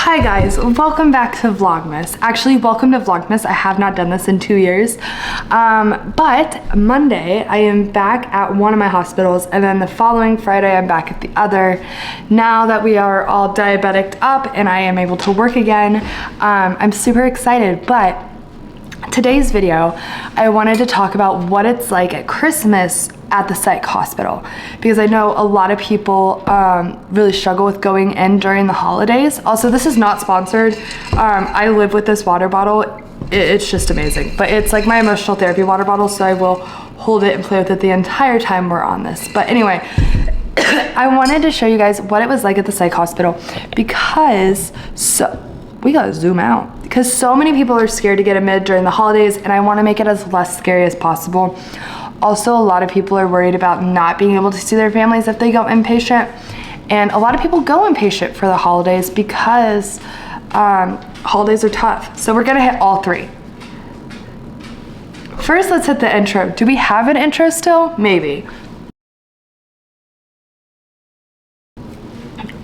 Hi guys, welcome back to Vlogmas. Actually, welcome to Vlogmas. I have not done this in 2 years. But Monday, I am back at one of my hospitals, and then the following Friday, I'm back at the other. Now that we are all diabetic up and I am able to work again, I'm super excited. But today's video, I wanted to talk about what it's like at Christmas at the Psych hospital, because I know a lot of people really struggle with going in during the holidays. Also, this is not sponsored. I live with this water bottle. It's just amazing, but it's like my emotional therapy water bottle, so I will hold it and play with it the entire time we're on this. But anyway, I wanted to show you guys what it was like at the Psych hospital, because we gotta zoom out, because so many people are scared to get admitted during the holidays, and I want to make it as less scary as possible. Also, a lot of people are worried about not being able to see their families if they go inpatient, and a lot of people go inpatient for the holidays because holidays are tough. So we're gonna hit all three. First, let's hit the intro. Do we have an intro still? Maybe.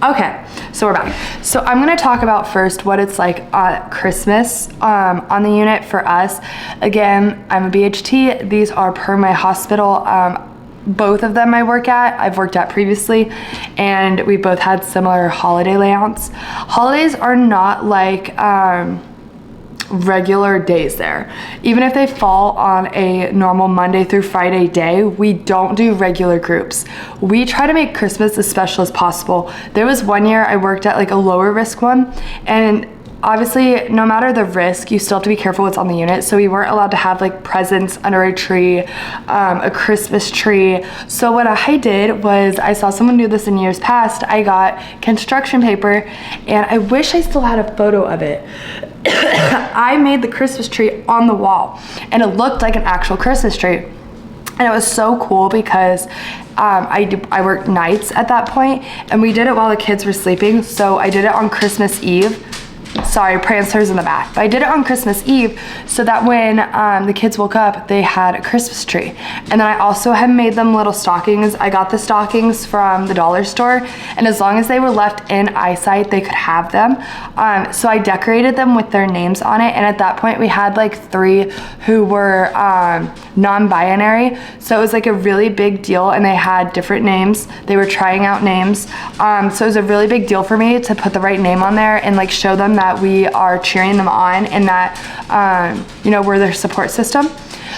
Okay, so we're back. So I'm gonna talk about first what it's like at Christmas on the unit for us. Again, I'm a BHT. These are per my hospital. Both of them I've worked at previously, and we both had similar holiday layouts. Holidays are not like regular days there. Even if they fall on a normal Monday through Friday day, we don't do regular groups. We try to make Christmas as special as possible. There was one year I worked at like a lower risk one, and obviously no matter the risk, you still have to be careful what's on the unit. So we weren't allowed to have like presents under a tree, a Christmas tree. So what I did was, I saw someone do this in years past. I got construction paper, and I wish I still had a photo of it. I made the Christmas tree on the wall, and it looked like an actual Christmas tree. And it was so cool because I worked nights at that point, and we did it while the kids were sleeping. So I did it on Christmas Eve. Sorry, Prancer's in the back. But I did it on Christmas Eve so that when the kids woke up, they had a Christmas tree. And then I also had made them little stockings. I got the stockings from the dollar store, and as long as they were left in eyesight, they could have them. So I decorated them with their names on it, and at that point, we had like 3 who were non-binary. So it was like a really big deal, and they had different names. They were trying out names. So it was a really big deal for me to put the right name on there and like show them that we are cheering them on, and that we're their support system.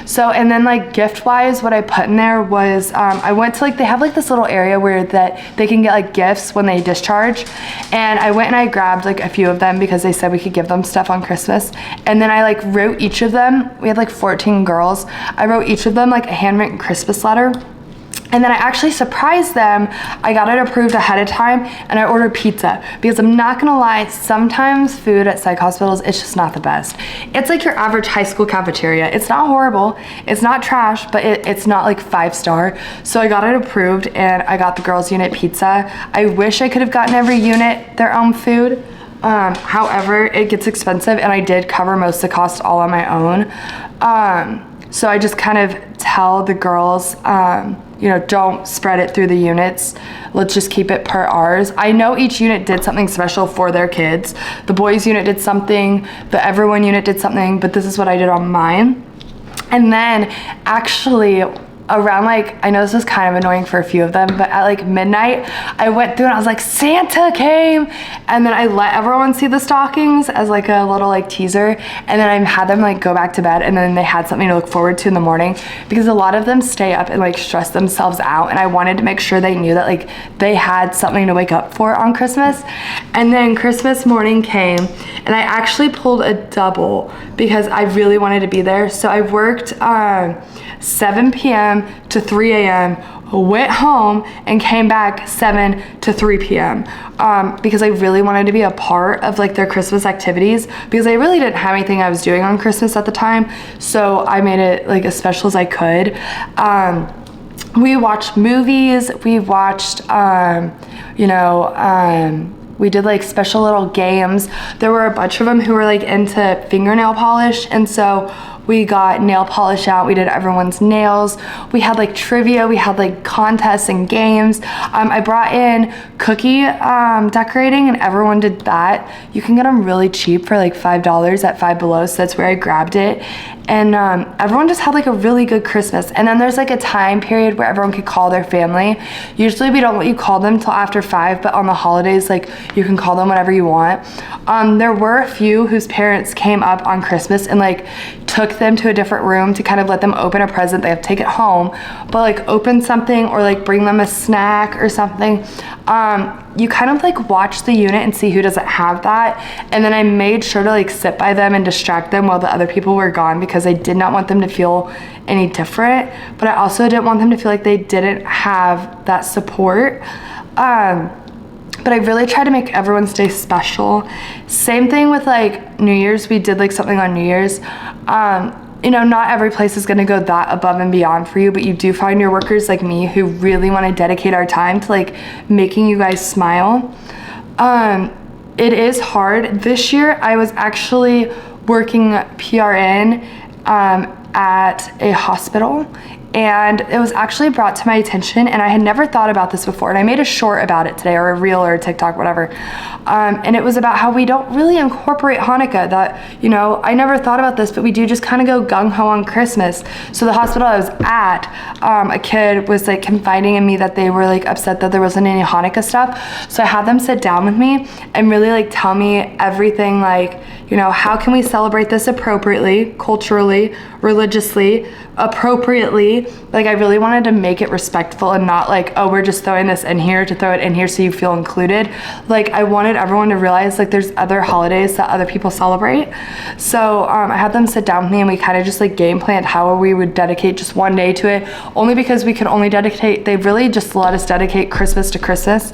So, and then like gift wise, what I put in there was I went to like, they have like this little area where that they can get like gifts when they discharge, and I went and I grabbed like a few of them because they said we could give them stuff on Christmas. And then I like wrote each of them, we had like 14 girls, I wrote each of them like a handwritten Christmas letter. And then I actually surprised them. I got it approved ahead of time, and I ordered pizza, because I'm not gonna lie, sometimes food at psych hospitals, it's just not the best. It's like your average high school cafeteria. It's not horrible, it's not trash, but it's not like 5-star. So I got it approved, and I got the girls' unit pizza. I wish I could have gotten every unit their own food. However, it gets expensive, and I did cover most of the cost all on my own. So I just kind of tell the girls, don't spread it through the units. Let's just keep it per ours. I know each unit did something special for their kids. The boys unit did something, the everyone unit did something, but this is what I did on mine. And then actually around like, I know this was kind of annoying for a few of them, but at like midnight, I went through and I was like, Santa came. And then I let everyone see the stockings as like a little like teaser. And then I had them like go back to bed, and then they had something to look forward to in the morning, because a lot of them stay up and like stress themselves out. And I wanted to make sure they knew that like they had something to wake up for on Christmas. And then Christmas morning came, and I actually pulled a double because I really wanted to be there. So I worked 7 p.m. to 3 a.m., went home, and came back 7 to 3 p.m. Because I really wanted to be a part of like their Christmas activities, because I really didn't have anything I was doing on Christmas at the time. So I made it like as special as I could. We watched movies, we watched, we did like special little games. There were a bunch of them who were like into fingernail polish, and so We got nail polish out. We did everyone's nails. We had like trivia. We had like contests and games. I brought in cookie decorating, and everyone did that. You can get them really cheap for like $5 at Five Below, so that's where I grabbed it. And everyone just had like a really good Christmas. And then there's like a time period where everyone could call their family. Usually we don't let you call them till after 5, but on the holidays, like you can call them whenever you want. There were a few whose parents came up on Christmas and like took them to a different room to kind of let them open a present. They have to take it home, but like open something or like bring them a snack or something. You kind of like watch the unit and see who doesn't have that. And then I made sure to like sit by them and distract them while the other people were gone, because I did not want them to feel any different, but I also didn't want them to feel like they didn't have that support. But I really tried to make everyone's day special. Same thing with like New Year's. We did like something on New Year's. You know, not every place is gonna go that above and beyond for you, but you do find your workers like me who really wanna dedicate our time to like making you guys smile. It is hard. This year I was actually working PRN at a hospital, and it was actually brought to my attention, and I had never thought about this before, and I made a short about it today, or a reel or a TikTok, whatever. And it was about how we don't really incorporate Hanukkah. That, you know, I never thought about this, but we do just kind of go gung-ho on Christmas. So the hospital I was at, a kid was like confiding in me that they were like upset that there wasn't any Hanukkah stuff. So I had them sit down with me and really like tell me everything, like, you know, how can we celebrate this appropriately, culturally, religiously, appropriately. Like I really wanted to make it respectful and not like, oh, we're just throwing this in here to throw it in here so you feel included. Like I wanted everyone to realize like there's other holidays that other people celebrate. So I had them sit down with me and we kind of just like game planned how we would dedicate just one day to it, only because we could only dedicate, they really just let us dedicate Christmas to Christmas.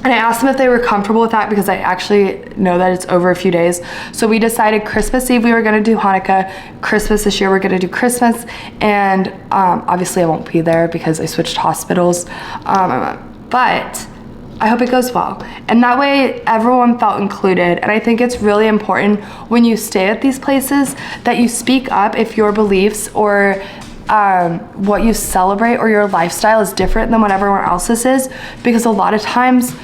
And I asked them if they were comfortable with that, because I actually know that it's over a few days. So we decided Christmas Eve we were gonna do Hanukkah, Christmas this year we're gonna do Christmas, and obviously I won't be there because I switched hospitals, but I hope it goes well. And that way everyone felt included. And I think it's really important when you stay at these places that you speak up if your beliefs or what you celebrate or your lifestyle is different than what everyone else's is, because a lot of times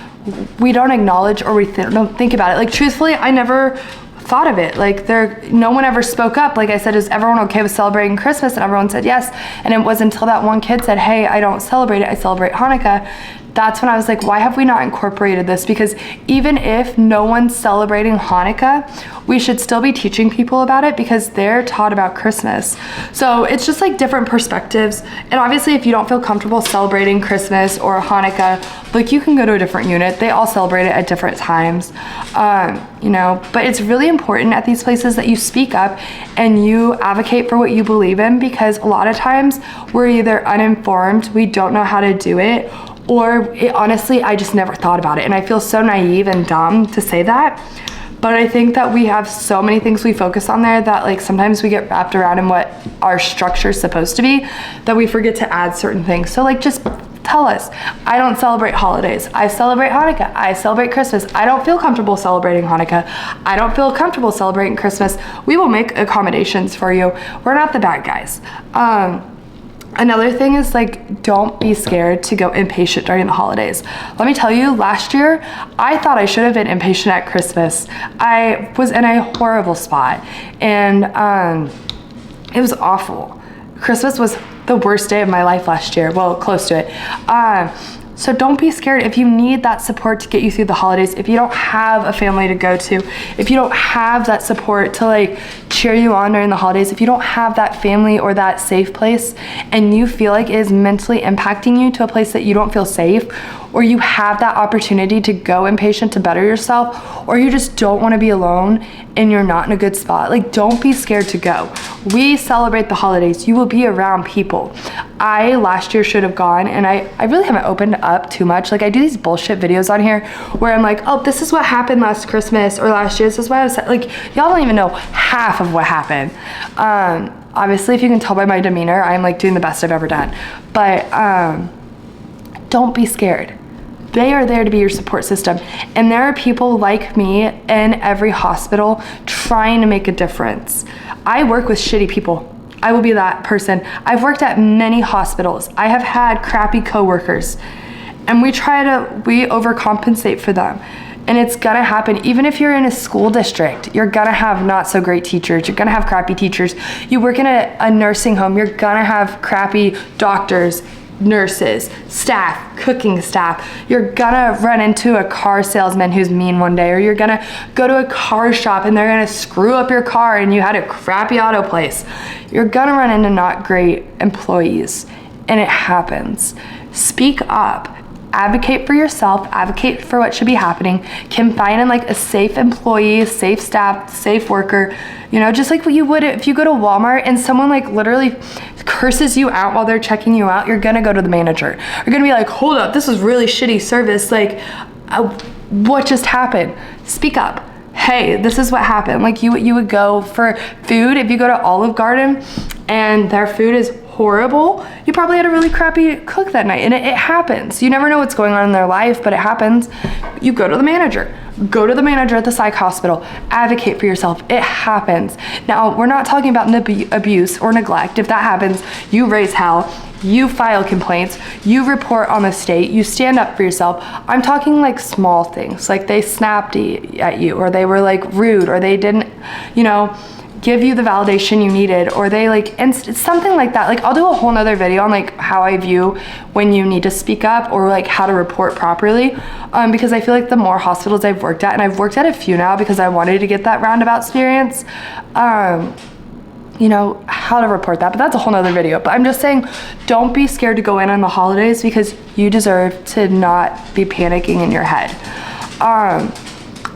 we don't acknowledge or we don't think about it. Like truthfully, I never thought of it. Like no one ever spoke up. Like I said, is everyone okay with celebrating Christmas? And everyone said yes. And it wasn't until that one kid said, hey, I don't celebrate it, I celebrate Hanukkah. That's when I was like, why have we not incorporated this? Because even if no one's celebrating Hanukkah, we should still be teaching people about it, because they're taught about Christmas. So it's just like different perspectives. And obviously if you don't feel comfortable celebrating Christmas or Hanukkah, like you can go to a different unit. They all celebrate it at different times, you know, but it's really important at these places that you speak up and you advocate for what you believe in, because a lot of times we're either uninformed, we don't know how to do it, or honestly, I just never thought about it. And I feel so naive and dumb to say that. But I think that we have so many things we focus on there that like sometimes we get wrapped around in what our structure is supposed to be, that we forget to add certain things. So like just tell us, I don't celebrate holidays. I celebrate Hanukkah. I celebrate Christmas. I don't feel comfortable celebrating Hanukkah. I don't feel comfortable celebrating Christmas. We will make accommodations for you. We're not the bad guys. Another thing is like, don't be scared to go inpatient during the holidays. Let me tell you, last year, I thought I should have been inpatient at Christmas. I was in a horrible spot, and it was awful. Christmas was the worst day of my life last year. Well, close to it. So don't be scared if you need that support to get you through the holidays. If you don't have a family to go to, if you don't have that support to like cheer you on during the holidays, if you don't have that family or that safe place and you feel like it is mentally impacting you to a place that you don't feel safe, or you have that opportunity to go inpatient to better yourself, or you just don't want to be alone and you're not in a good spot, like don't be scared to go. We celebrate the holidays. You will be around people. I last year should have gone, and I really haven't opened up too much. Like I do these bullshit videos on here where I'm like, oh, this is what happened last Christmas or last year. This is why I was like, y'all don't even know half of what happened. Obviously, if you can tell by my demeanor, I'm like doing the best I've ever done. But don't be scared. They are there to be your support system. And there are people like me in every hospital trying to make a difference. I work with shitty people. I will be that person. I've worked at many hospitals. I have had crappy coworkers, and we overcompensate for them. And it's gonna happen. Even if you're in a school district, you're gonna have not so great teachers. You're gonna have crappy teachers. You work in a nursing home, you're gonna have crappy doctors, nurses, staff, cooking staff. You're gonna run into a car salesman who's mean one day, or you're gonna go to a car shop and they're gonna screw up your car and you had a crappy auto place. You're gonna run into not great employees, and it happens. Speak up. Advocate for yourself, advocate for what should be happening. Confide in like a safe employee, safe staff, safe worker. You know, just like what you would if you go to Walmart and someone like literally curses you out while they're checking you out, you're gonna go to the manager. You're gonna be like, hold up, this is really shitty service. Like, what just happened? Speak up. Hey, this is what happened. Like you would go for food. If you go to Olive Garden and their food is horrible, you probably had a really crappy cook that night, and it happens. You never know what's going on in their life, but it happens. You go to the manager. Go to the manager at the psych hospital. Advocate for yourself. It happens. Now, we're not talking about abuse or neglect. If that happens, you raise hell. You file complaints. You report on the state. You stand up for yourself. I'm talking like small things, like they snapped at you, or they were like rude, or they didn't, give you the validation you needed, or they like, and something like that. Like I'll do a whole nother video on like how I view when you need to speak up, or like how to report properly, because I feel like the more hospitals I've worked at, and I've worked at a few now because I wanted to get that roundabout experience, how to report that, but that's a whole nother video. But I'm just saying, don't be scared to go in on the holidays, because you deserve to not be panicking in your head.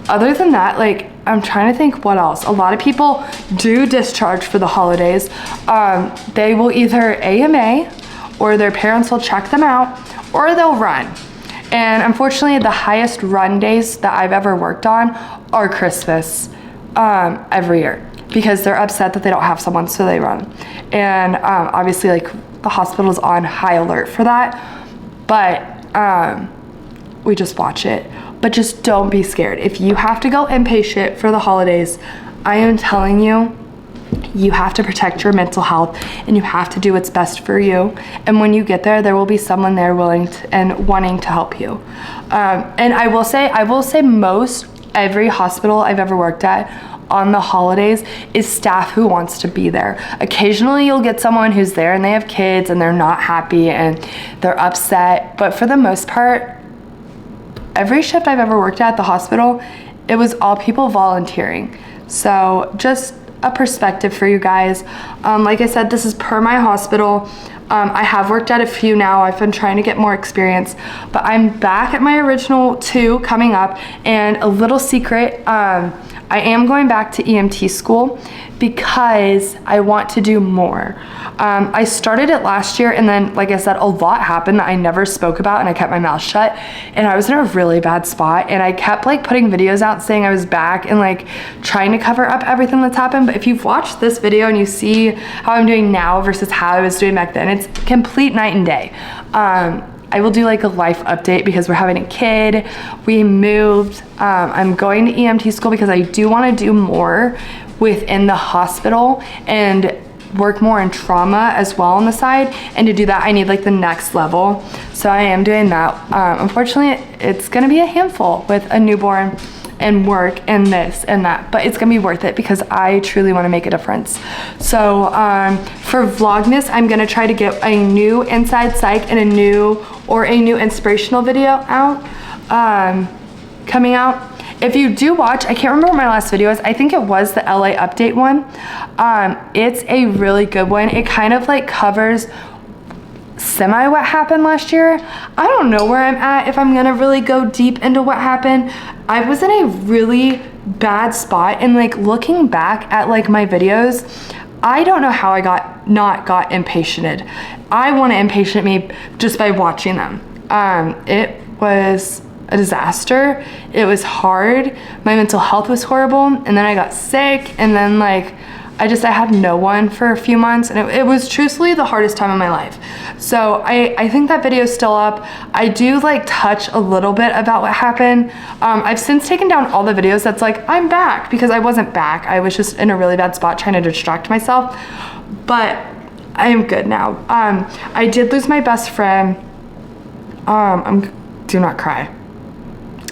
Other than that, like, I'm trying to think what else. A lot of people do discharge for the holidays. They will either AMA, or their parents will check them out, or they'll run. And unfortunately, the highest run days that I've ever worked on are Christmas every year, because they're upset that they don't have someone, so they run. And obviously, like, the hospital's on high alert for that, but we just watch it. But just don't be scared. If you have to go inpatient for the holidays, I am telling you, you have to protect your mental health, and you have to do what's best for you. And when you get there, there will be someone there willing to, and wanting to help you. And I will say most every hospital I've ever worked at on the holidays is staff who wants to be there. Occasionally you'll get someone who's there and they have kids and they're not happy and they're upset. But for the most part, every shift I've ever worked at the hospital, it was all people volunteering. So just a perspective for you guys. Like I said, this is per my hospital. I have worked at a few now. I've been trying to get more experience, but I'm back at my original 2 coming up. And a little secret, I am going back to EMT school because I want to do more. I started it last year, and then, like I said, a lot happened that I never spoke about, and I kept my mouth shut, and I was in a really bad spot, and I kept like putting videos out saying I was back and like trying to cover up everything that's happened. But if you've watched this video and you see how I'm doing now versus how I was doing back then, it's complete night and day. I will do like a life update because we're having a kid, we moved, I'm going to EMT school because I do want to do more within the hospital and work more in trauma as well on the side. And to do that, I need like the next level. So I am doing that. Unfortunately, it's gonna be a handful with a newborn and work and this and that, but it's gonna be worth it because I truly want to make a difference. So for Vlogmas, I'm gonna try to get a new Inside Psych and a new inspirational video out, coming out. If you do watch, I can't remember what my last video is. I think it was the LA update one. It's a really good one. It kind of like covers semi what happened last year. I don't know where I'm at, if I'm gonna really go deep into what happened. I was in a really bad spot, and like looking back at like my videos, I don't know how I not got impatiented. I want to impatient me just by watching them. It was a disaster. It was hard. My mental health was horrible, and then I got sick, and then like I had no one for a few months, and it was truthfully the hardest time of my life. So I think that video is still up. I do like touch a little bit about what happened. I've since taken down all the videos that's like, I'm back, because I wasn't back. I was just in a really bad spot trying to distract myself, but I am good now. I did lose my best friend. Do not cry.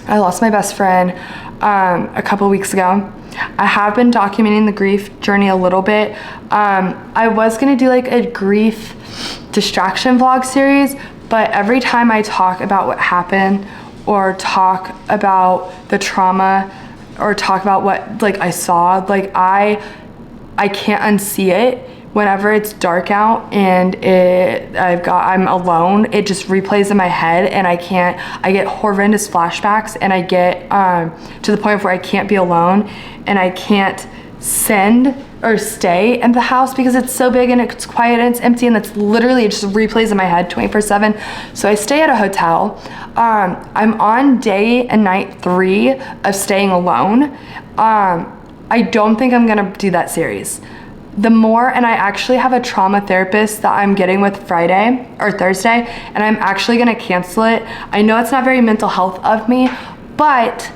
I lost my best friend a couple weeks ago. I have been documenting the grief journey a little bit. I was gonna do like a grief distraction vlog series, but every time I talk about what happened, or talk about the trauma, or talk about what like I saw, like I can't unsee it. Whenever it's dark out and I'm alone, it just replays in my head, and I get horrendous flashbacks, and I get to the point where I can't be alone, and I can't send or stay in the house because it's so big and it's quiet and it's empty, and it's literally, it just replays in my head 24/7. So I stay at a hotel. I'm on day and night 3 of staying alone. I don't think I'm gonna do that series. And I actually have a trauma therapist that I'm getting with Friday or Thursday, and I'm actually gonna cancel it. I know it's not very mental health of me, but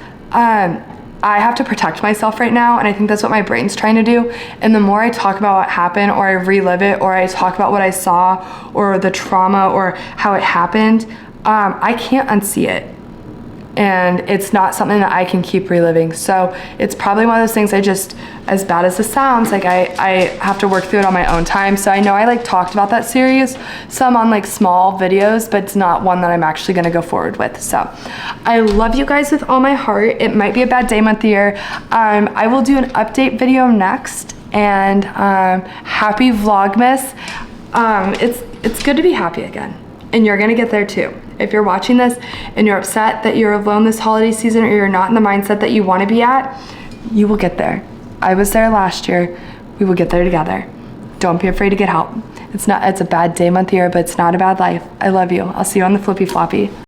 I have to protect myself right now, and I think that's what my brain's trying to do. And the more I talk about what happened, or I relive it, or I talk about what I saw, or the trauma, or how it happened, I can't unsee it. And it's not something that I can keep reliving. So it's probably one of those things as bad as this sounds, like I have to work through it on my own time. So I know I like talked about that series some on like small videos, but it's not one that I'm actually gonna go forward with. So I love you guys with all my heart. It might be a bad day, month, year. I will do an update video next, and happy Vlogmas. It's good to be happy again, and you're gonna get there too. If you're watching this and you're upset that you're alone this holiday season, or you're not in the mindset that you want to be at, you will get there. I was there last year. We will get there together. Don't be afraid to get help. It's a bad day, month, year, but it's not a bad life. I love you. I'll see you on the flippy floppy.